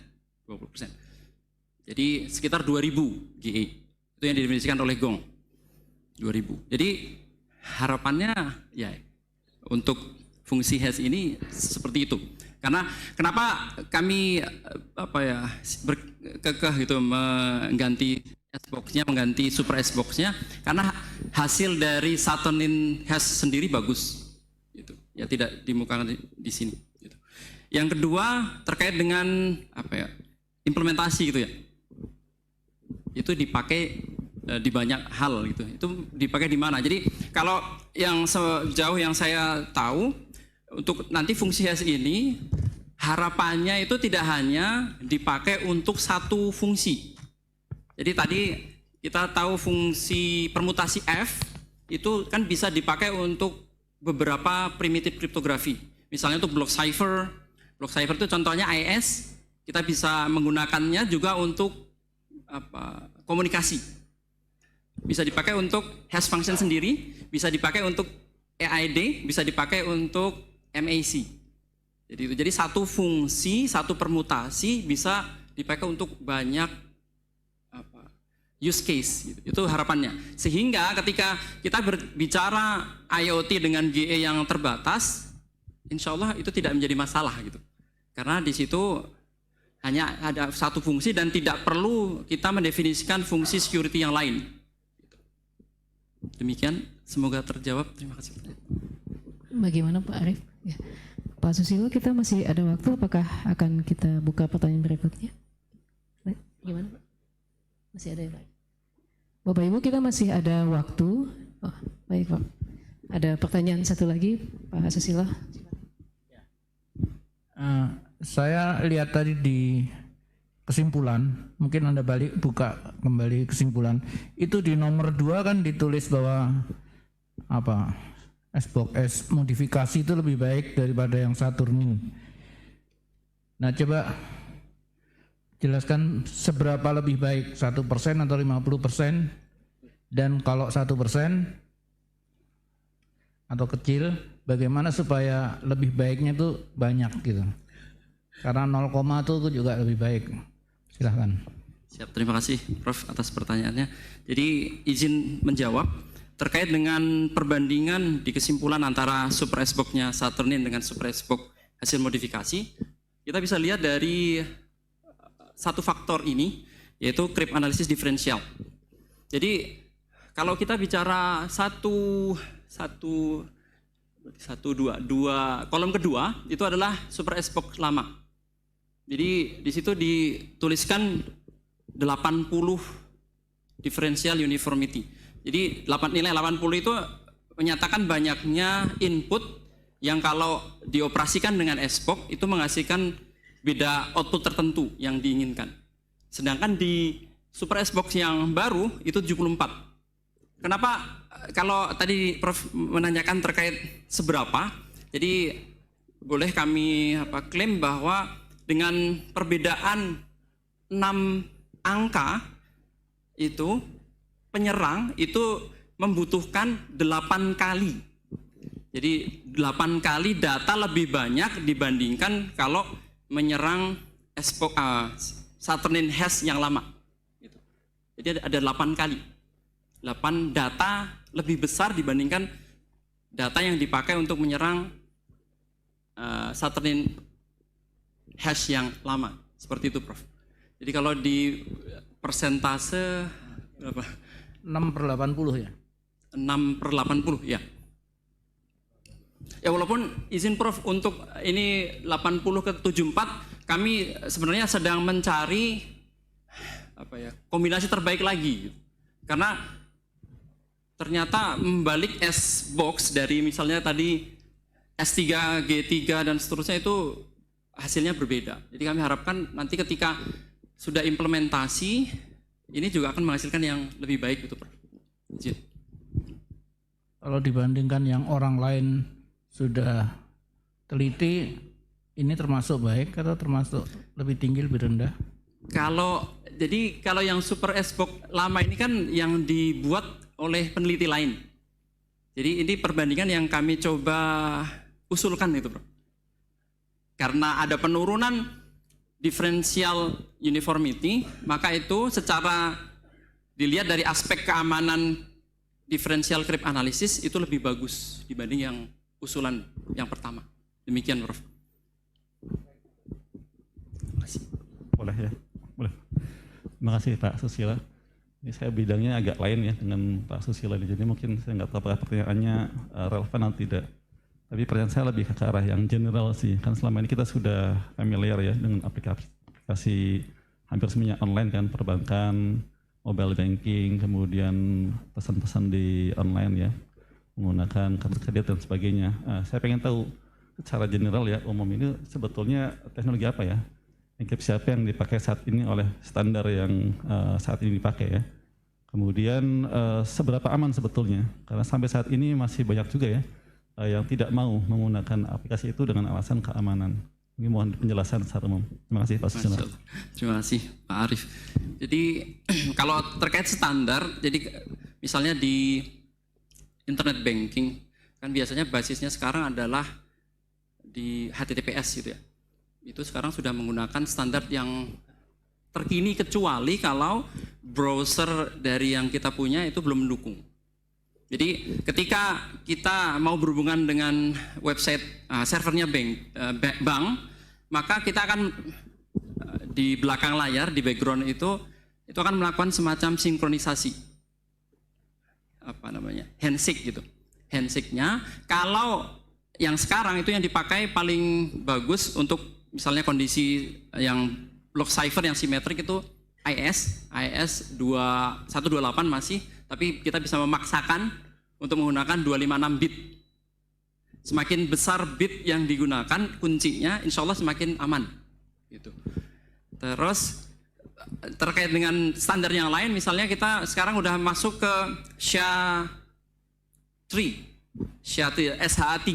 S3: Jadi sekitar 2.000 GE. Itu yang didefinisikan oleh Gong. 2.000. Jadi harapannya ya untuk fungsi hash ini seperti itu. Karena kenapa kami berkekeh gitu mengganti S-box-nya, mengganti Super S-box-nya, karena hasil dari Saturnin hash sendiri bagus. Gitu. Ya tidak dimukakan di sini. Gitu. Yang kedua terkait dengan implementasi gitu ya. Itu dipakai di banyak hal gitu. Itu dipakai di mana? Jadi kalau yang sejauh yang saya tahu, untuk nanti fungsi hash ini harapannya itu tidak hanya dipakai untuk satu fungsi. Jadi tadi kita tahu fungsi permutasi F itu kan bisa dipakai untuk beberapa primitif kriptografi. Misalnya untuk block cipher. Block cipher itu contohnya AES, kita bisa menggunakannya juga untuk komunikasi. Bisa dipakai untuk hash function sendiri, bisa dipakai untuk EID, bisa dipakai untuk MAC. Jadi satu fungsi, satu permutasi bisa dipakai untuk banyak use case. Gitu. Itu harapannya. Sehingga ketika kita berbicara IoT dengan GE yang terbatas, insya Allah itu tidak menjadi masalah gitu. Karena di situ hanya ada satu fungsi dan tidak perlu kita mendefinisikan fungsi security yang lain. Demikian, semoga terjawab. Terima kasih.
S1: Bagaimana Pak Arief? Ya. Pak Susilo, kita masih ada waktu, apakah akan kita buka pertanyaan berikutnya? Gimana Pak? Masih ada ya Pak? Bapak Ibu, kita masih ada waktu. Oh, baik Pak. Ada pertanyaan satu lagi, Pak Susilo.
S6: Saya lihat tadi di kesimpulan, mungkin Anda buka kembali kesimpulan, itu di nomor 2 kan ditulis bahwa S-box S modifikasi itu lebih baik daripada yang Saturnin. Nah coba jelaskan seberapa lebih baik, 1% atau 50%, dan kalau 1% atau kecil, bagaimana supaya lebih baiknya itu banyak gitu. Karena 0, itu juga lebih baik. Silahkan.
S3: Siap, terima kasih Prof atas pertanyaannya. Jadi izin menjawab terkait dengan perbandingan di kesimpulan antara Super S-box-nya Saturnin dengan Super S-box hasil modifikasi. Kita bisa lihat dari satu faktor ini, yaitu creep analysis diferensial. Jadi kalau kita bicara dua kolom kedua itu adalah Super S-box lama. Jadi di situ dituliskan 80 differential uniformity. Jadi nilai 80 itu menyatakan banyaknya input yang kalau dioperasikan dengan S-box itu menghasilkan beda output tertentu yang diinginkan. Sedangkan di Super S-Box yang baru itu 74. Kenapa? Kalau tadi Prof menanyakan terkait seberapa, jadi boleh kami klaim bahwa dengan perbedaan 6 angka itu penyerang itu membutuhkan 8 kali. Jadi 8 kali data lebih banyak dibandingkan kalau menyerang Saturnin hash yang lama. Jadi ada 8 kali. 8 data lebih besar dibandingkan data yang dipakai untuk menyerang Saturnin hash yang lama. Seperti itu, Prof. Jadi kalau di persentase berapa?
S6: 6/80 ya?
S3: 6/80 ya. Ya walaupun izin Prof untuk ini 80/74 kami sebenarnya sedang mencari kombinasi terbaik lagi. Karena ternyata membalik S-Box dari misalnya tadi S3, G3 dan seterusnya itu hasilnya berbeda. Jadi kami harapkan nanti ketika sudah implementasi ini juga akan menghasilkan yang lebih baik itu, Prof. Izin.
S6: Kalau dibandingkan yang orang lain sudah teliti, ini termasuk baik atau termasuk lebih tinggi, lebih rendah?
S3: Kalau yang Super S-Box lama ini kan yang dibuat oleh peneliti lain. Jadi ini perbandingan yang kami coba usulkan itu, Bro. Karena ada penurunan differential uniformity, maka itu secara dilihat dari aspek keamanan differential crypt analysis itu lebih bagus dibanding yang usulan yang pertama. Demikian, Prof.
S7: Boleh ya? Boleh. Terima kasih Pak Susilo. Ini saya bidangnya agak lain ya dengan Pak Susilo ini, jadi mungkin saya nggak tahu apakah pertanyaannya relevan atau tidak. Tapi pertanyaan saya lebih ke arah yang general sih, kan selama ini kita sudah familiar ya dengan aplikasi hampir semuanya online kan, perbankan, mobile banking, kemudian pesan-pesan di online ya, menggunakan kartu kredit dan sebagainya. Saya pengen tahu secara general ya, umum ini sebetulnya teknologi apa ya? Enkripsi apa yang dipakai saat ini oleh standar yang saat ini dipakai ya. Kemudian seberapa aman sebetulnya, karena sampai saat ini masih banyak juga ya yang tidak mau menggunakan aplikasi itu dengan alasan keamanan. Ini mohon penjelasan secara umum. Terima kasih Pak Susilo.
S3: Terima kasih Pak Arief. Jadi kalau terkait standar, jadi misalnya di internet banking kan biasanya basisnya sekarang adalah di HTTPS gitu ya. Itu sekarang sudah menggunakan standar yang terkini kecuali kalau browser dari yang kita punya itu belum mendukung. Jadi ketika kita mau berhubungan dengan website servernya bank, maka kita akan di belakang layar, di background itu akan melakukan semacam sinkronisasi, handshake gitu. Handshake-nya kalau yang sekarang itu yang dipakai paling bagus untuk misalnya kondisi yang block cipher yang simetrik itu IS 128 masih, tapi kita bisa memaksakan untuk menggunakan 256 bit. Semakin besar bit yang digunakan kuncinya, insya Allah semakin aman. Gitu. Terus terkait dengan standar yang lain, misalnya kita sekarang udah masuk ke SHA-3,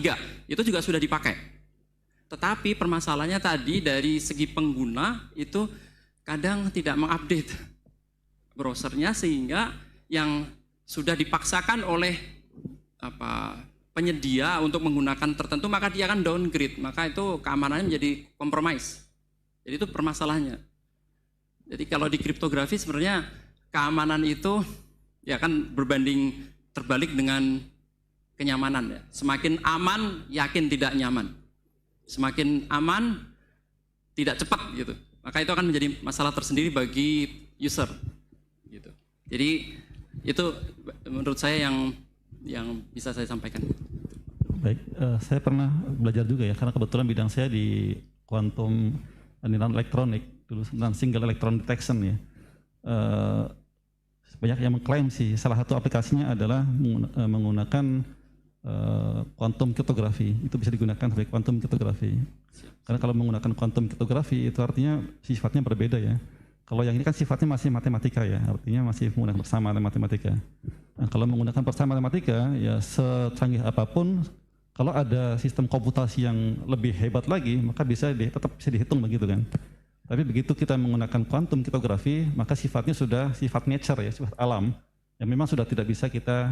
S3: itu juga sudah dipakai. Tetapi permasalahannya tadi dari segi pengguna itu kadang tidak mengupdate browsernya sehingga yang sudah dipaksakan oleh penyedia untuk menggunakan tertentu maka dia akan downgrade, maka itu keamanannya menjadi compromise. Jadi itu permasalahannya. Jadi kalau di kriptografi sebenarnya keamanan itu ya kan berbanding terbalik dengan kenyamanan ya. Semakin aman yakin tidak nyaman. Semakin aman tidak cepat gitu. Maka itu akan menjadi masalah tersendiri bagi user gitu. Jadi itu menurut saya yang bisa saya sampaikan.
S7: Baik, saya pernah belajar juga ya, karena kebetulan bidang saya di quantum elektronik dulu tentang single electron detection ya. Banyak yang mengklaim sih salah satu aplikasinya adalah menggunakan quantum kriptografi. Itu bisa digunakan sebagai quantum kriptografi. Karena kalau menggunakan quantum kriptografi itu artinya sifatnya berbeda ya. Kalau yang ini kan sifatnya masih matematika ya, artinya masih menggunakan persamaan matematika. Nah, kalau menggunakan persamaan matematika, ya secanggih apapun, kalau ada sistem komputasi yang lebih hebat lagi, maka tetap bisa dihitung begitu kan. Tapi begitu kita menggunakan kuantum kriptografi, maka sifatnya sudah sifat nature ya, sifat alam, yang memang sudah tidak bisa kita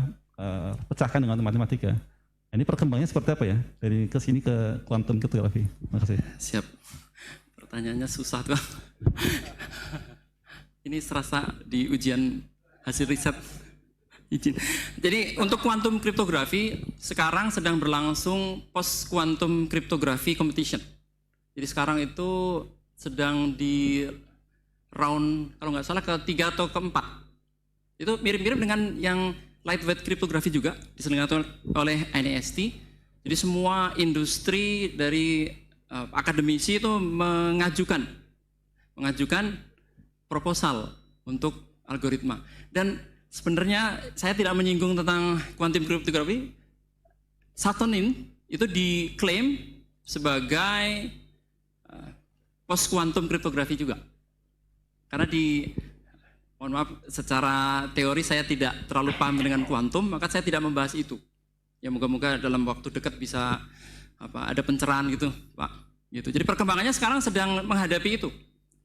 S7: pecahkan dengan matematika. Nah, ini perkembangannya seperti apa ya, dari ke sini ke kuantum kriptografi? Terima kasih.
S3: Siap. Pertanyaannya susah tuh. Ini serasa di ujian hasil riset. Izin. Jadi untuk kuantum kriptografi sekarang sedang berlangsung post quantum cryptography competition. Jadi sekarang itu sedang di round kalau nggak salah ketiga atau keempat. Itu mirip-mirip dengan yang lightweight cryptography juga diselenggarakan oleh NIST. Jadi semua industri dari akademisi itu mengajukan proposal untuk algoritma. Dan sebenarnya saya tidak menyinggung tentang quantum cryptography. Satonin itu diklaim sebagai post quantum cryptography juga. Karena mohon maaf, secara teori saya tidak terlalu paham dengan kuantum, maka saya tidak membahas itu. Ya moga-moga dalam waktu dekat bisa ada pencerahan gitu, Pak. Gitu. Jadi perkembangannya sekarang sedang menghadapi itu.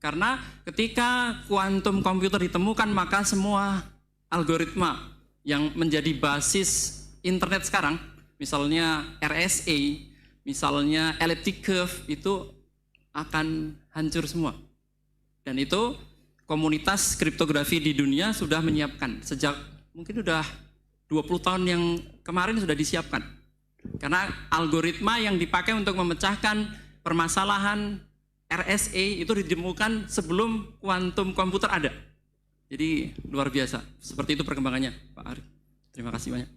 S3: Karena ketika kuantum komputer ditemukan, maka semua algoritma yang menjadi basis internet sekarang, misalnya RSA, misalnya elliptic curve, itu akan hancur semua. Dan itu komunitas kriptografi di dunia sudah menyiapkan. Sejak mungkin sudah 20 tahun yang kemarin sudah disiapkan. Karena algoritma yang dipakai untuk memecahkan permasalahan RSA itu ditemukan sebelum kuantum komputer ada. Jadi luar biasa. Seperti itu perkembangannya, Pak Arief. Terima kasih banyak.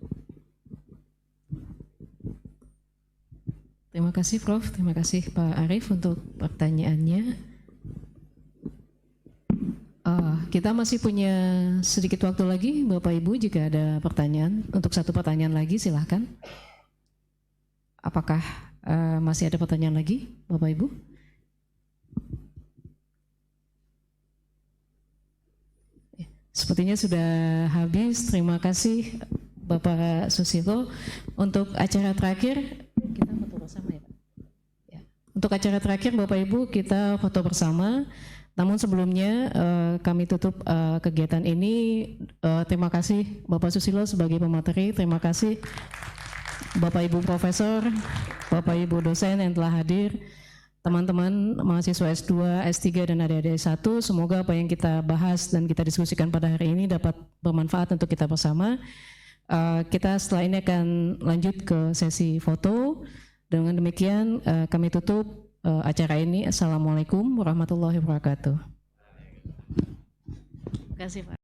S1: Terima kasih Prof. Terima kasih Pak Arief untuk pertanyaannya. Kita masih punya sedikit waktu lagi, Bapak Ibu, jika ada pertanyaan. Untuk satu pertanyaan lagi, silahkan. Apakah masih ada pertanyaan lagi, Bapak Ibu? Sepertinya sudah habis. Terima kasih Bapak Susilo. Untuk acara terakhir, kita foto bersama ya Pak? Ya. Untuk acara terakhir Bapak Ibu, kita foto bersama. Namun sebelumnya kami tutup kegiatan ini. Terima kasih Bapak Susilo sebagai pemateri. Terima kasih Bapak Ibu Profesor, Bapak Ibu dosen yang telah hadir, teman-teman mahasiswa S2, S3 dan adik-adik S1. Semoga apa yang kita bahas dan kita diskusikan pada hari ini dapat bermanfaat untuk kita bersama. Kita setelah ini akan lanjut ke sesi foto. Dengan demikian kami tutup acara ini. Assalamualaikum warahmatullahi wabarakatuh. Terima kasih Pak.